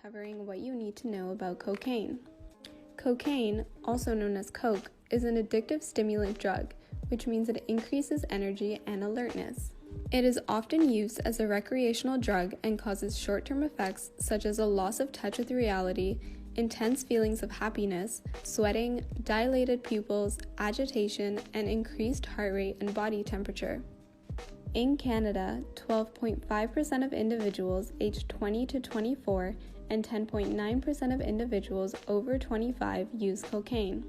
covering what you need to know about cocaine. Cocaine, also known as coke, is an addictive stimulant drug, which means it increases energy and alertness. It is often used as a recreational drug and causes short-term effects such as a loss of touch with reality, intense feelings of happiness, sweating, dilated pupils, agitation, and increased heart rate and body temperature. In Canada, 12.5% of individuals aged 20 to 24 and 10.9% of individuals over 25 use cocaine.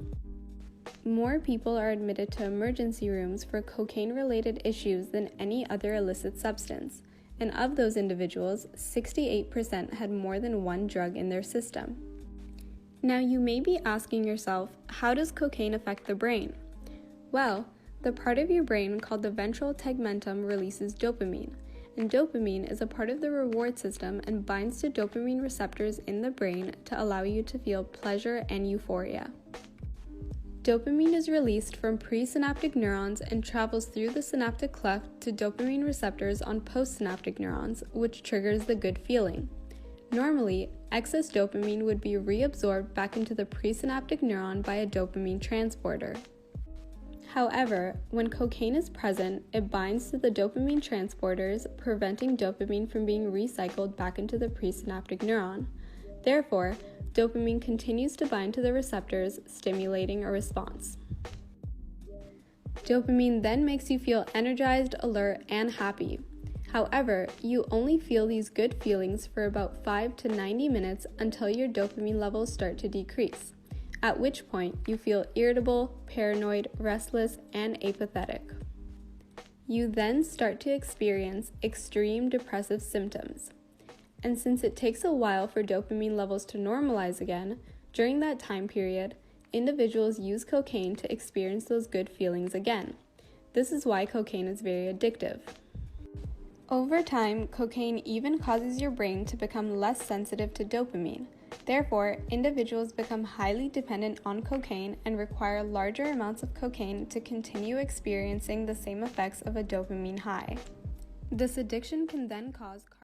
More people are admitted to emergency rooms for cocaine-related issues than any other illicit substance, and of those individuals, 68% had more than one drug in their system. Now you may be asking yourself, how does cocaine affect the brain? Well, the part of your brain called the ventral tegmentum releases dopamine, and dopamine is a part of the reward system and binds to dopamine receptors in the brain to allow you to feel pleasure and euphoria. Dopamine is released from presynaptic neurons and travels through the synaptic cleft to dopamine receptors on postsynaptic neurons, which triggers the good feeling. Normally, excess dopamine would be reabsorbed back into the presynaptic neuron by a dopamine transporter. However, when cocaine is present, it binds to the dopamine transporters, preventing dopamine from being recycled back into the presynaptic neuron. Therefore, dopamine continues to bind to the receptors, stimulating a response. Dopamine then makes you feel energized, alert, and happy. However, you only feel these good feelings for about 5 to 90 minutes until your dopamine levels start to decrease, at which point you feel irritable, paranoid, restless, and apathetic. You then start to experience extreme depressive symptoms. And since it takes a while for dopamine levels to normalize again, during that time period, individuals use cocaine to experience those good feelings again. This is why cocaine is very addictive. Over time, cocaine even causes your brain to become less sensitive to dopamine. Therefore, individuals become highly dependent on cocaine and require larger amounts of cocaine to continue experiencing the same effects of a dopamine high. This addiction can then cause